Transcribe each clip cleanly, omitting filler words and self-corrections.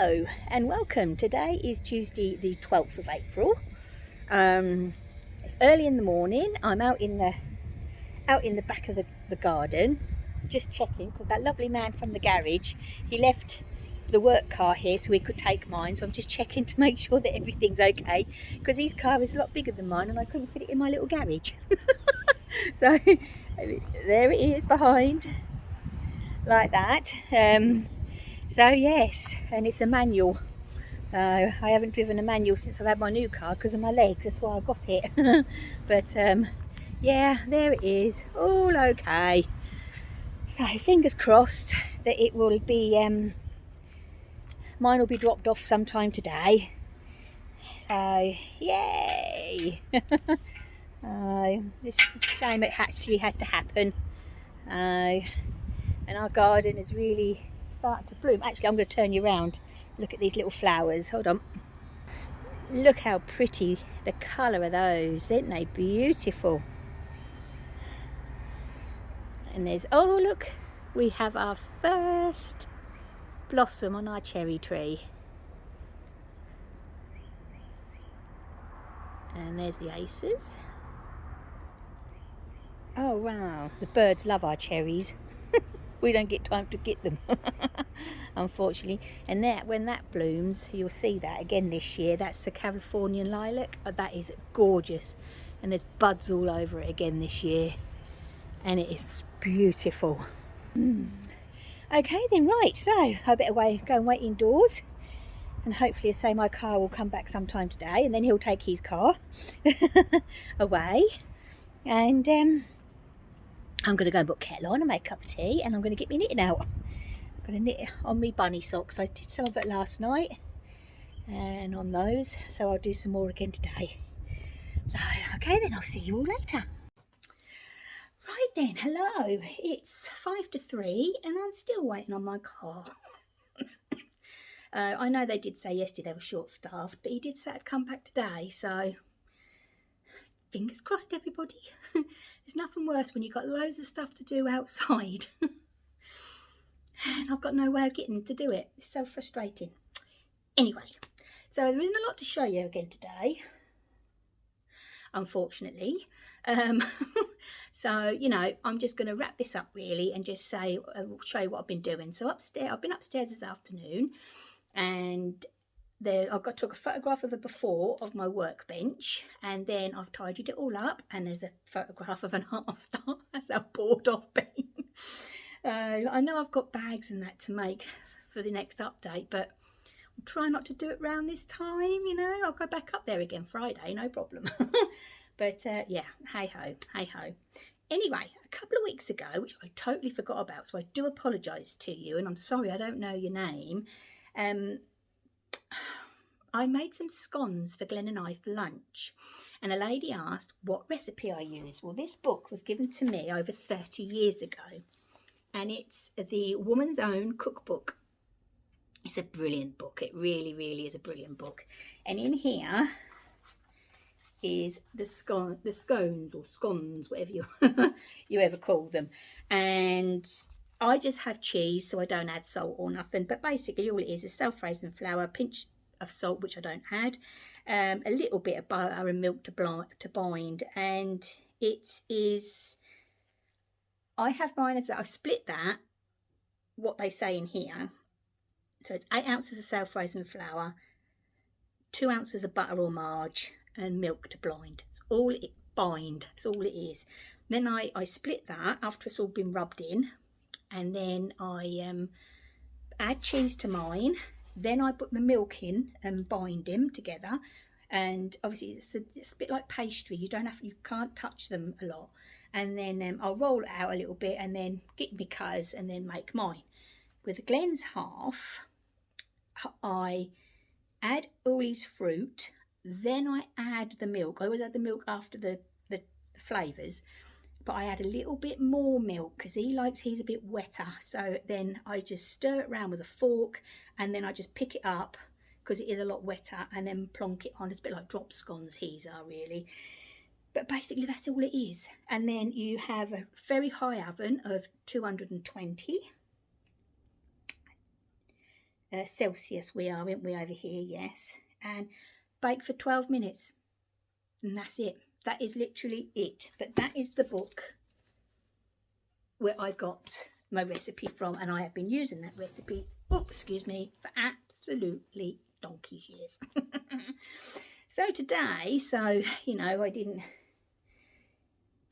Hello and welcome. Today is Tuesday the 12th of April. It's early in the morning. I'm out in the back of the garden, just checking, because that lovely man from the garage, he left the work car here so he could take mine, so I'm just checking to make sure that everything's okay, because his car is a lot bigger than mine and I couldn't fit it in my little garage. So there it is behind, like that. So yes, and it's a manual. I haven't driven a manual since I've had my new car because of my legs, that's why I got it. But yeah, there it is, all okay. So fingers crossed that it will be, mine will be dropped off sometime today. So yay! Just a shame it actually had to happen. And our garden is really starting to bloom. Actually, I'm going to turn you around. Look at these little flowers. Hold on. Look how pretty the colour of those. Aren't they beautiful? And there's, oh look, we have our first blossom on our cherry tree. And there's the aces. Oh wow, the birds love our cherries. We don't get time to get them, unfortunately. And that, when that blooms, you'll see that again this year. That's the Californian lilac. That is gorgeous, and there's buds all over it again this year, and it is beautiful. Okay then, right, so I better go and wait indoors, and hopefully, I say, my car will come back sometime today, and then he'll take his car away, and I'm going to go and put kettle on and make a cup of tea, and I'm going to get me knitting out. I'm going to knit on me bunny socks. I did some of it last night and on those, so I'll do some more again today. So okay then, I'll see you all later. Right then, hello, it's 5 to 3 and I'm still waiting on my car. I know they did say yesterday they were short staffed, but he did say I'd come back today, so fingers crossed everybody. There's nothing worse when you've got loads of stuff to do outside and I've got no way of getting to do it. It's so frustrating. Anyway, so there isn't a lot to show you again today, unfortunately. So, you know, I'm just going to wrap this up really and just say, show you what I've been doing. So I've been upstairs this afternoon, and took a photograph of the before of my workbench, and then I've tidied it all up, and there's a photograph of an after. That's how bored I've been. I know I've got bags and that to make for the next update, but I'll try not to do it round this time, you know. I'll go back up there again Friday, no problem. But yeah, hey ho, hey ho. Anyway, a couple of weeks ago, which I totally forgot about, so I do apologise to you, and I'm sorry I don't know your name. I made some scones for Glenn and I for lunch, and a lady asked what recipe I used. Well, this book was given to me over 30 years ago, and it's the Woman's Own Cookbook. It's a brilliant book. It really, really is a brilliant book. And in here is the scones or scones, whatever you ever call them. And I just have cheese, so I don't add salt or nothing. But basically all it is self-raising flour, a pinch of salt, which I don't add, a little bit of butter and milk to bind. And it is, I have mine as that. I split that, what they say in here. So it's 8 ounces of self-raising flour, 2 ounces of butter or marge, and milk to bind. It's all it bind. That's all it is. Then I split that after it's all been rubbed in, and then I add cheese to mine. Then I put the milk in and bind them together. And obviously it's a bit like pastry. You can't touch them a lot. And then I'll roll it out a little bit and then get my cutters and then make mine. With Glenn's half, I add all his fruit, then I add the milk. I always add the milk after the flavours, but I add a little bit more milk because he likes his a bit wetter. So then I just stir it around with a fork, and then I just pick it up because it is a lot wetter, and then plonk it on. It's a bit like drop scones, his are really. But basically that's all it is. And then you have a very high oven of 220. Celsius we are, aren't we, over here? Yes. And bake for 12 minutes. And that's it. That is literally it. But that is the book where I got my recipe from, and I have been using that recipe, excuse me, for absolutely donkey's years. So today, you know, I didn't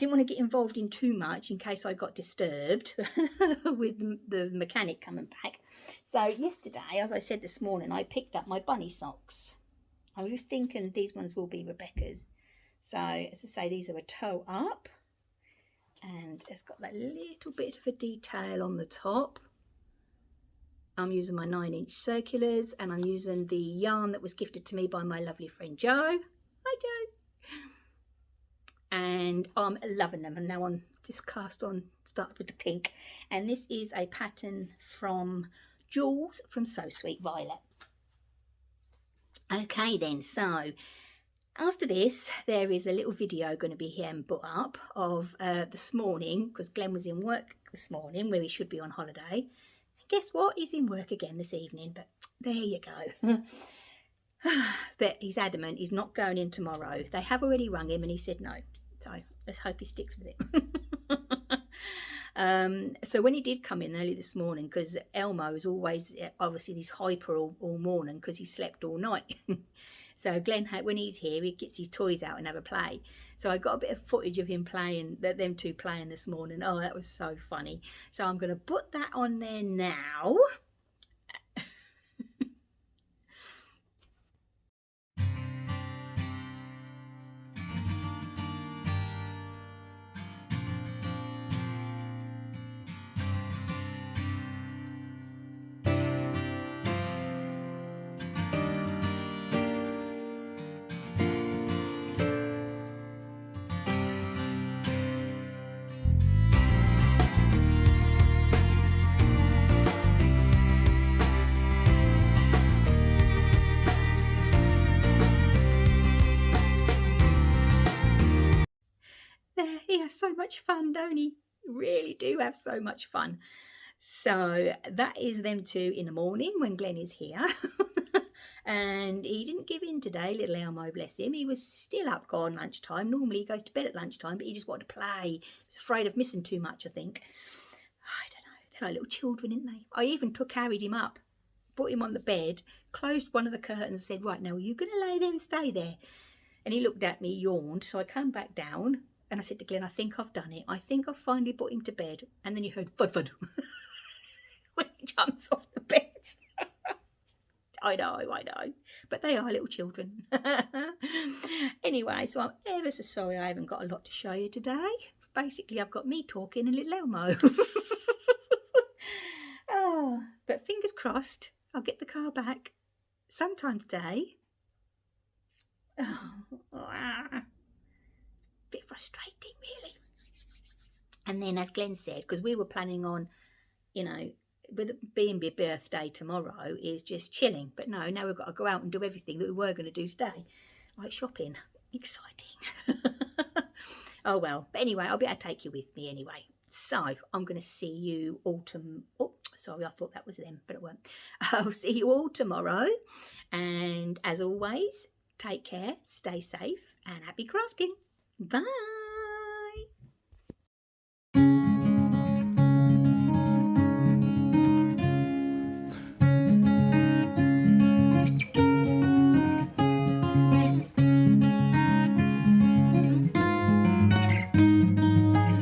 want to get involved in too much in case I got disturbed with the mechanic coming back. So yesterday, as I said this morning, I picked up my bunny socks. I was thinking these ones will be Rebecca's. So as I say, these are a toe up, and it's got that little bit of a detail on the top. I'm using my 9-inch circulars, and I'm using the yarn that was gifted to me by my lovely friend Jo. Hi Jo. And I'm loving them, and now I'm just cast on, start with the pink, and this is a pattern from Jules from So Sweet Violet. Okay then, so after this there is a little video going to be here and put up of this morning, because Glenn was in work this morning where he should be on holiday. Guess what, he's in work again this evening, but there you go. But he's adamant he's not going in tomorrow. They have already rung him and he said no, so let's hope he sticks with it. So when he did come in early this morning, because Elmo is always obviously this hyper all morning because he slept all night. So Glenn, when he's here, he gets his toys out and have a play. So I got a bit of footage of him playing, them two playing this morning. Oh, that was so funny. So I'm going to put that on there now. He has so much fun, don't he? Really do have so much fun. So that is them two in the morning when Glenn is here. And he didn't give in today, little Elmo, bless him. He was still up gone lunchtime. Normally he goes to bed at lunchtime, but he just wanted to play. He was afraid of missing too much, I think. I don't know. They're like little children, aren't they? I even carried him up, put him on the bed, closed one of the curtains and said, right, now are you going to lay there and stay there? And he looked at me, yawned. So I come back down and I said to Glenn, I think I've done it. I think I've finally put him to bed. And then you heard fud fud when he jumps off the bed. I know. But they are little children. Anyway, so I'm ever so sorry I haven't got a lot to show you today. Basically, I've got me talking and little Elmo. Oh, but fingers crossed, I'll get the car back sometime today. Oh, bit frustrating, really. And then, as Glenn said, because we were planning on, you know, with it being my birthday tomorrow, is just chilling. But no, now we've got to go out and do everything that we were going to do today, like shopping. Exciting. Oh well. But anyway, I'll be able to take you with me anyway. So I'm going to see you all oh, sorry, I thought that was them, but it weren't. I'll see you all tomorrow. And as always, take care, stay safe, and happy crafting. Bye.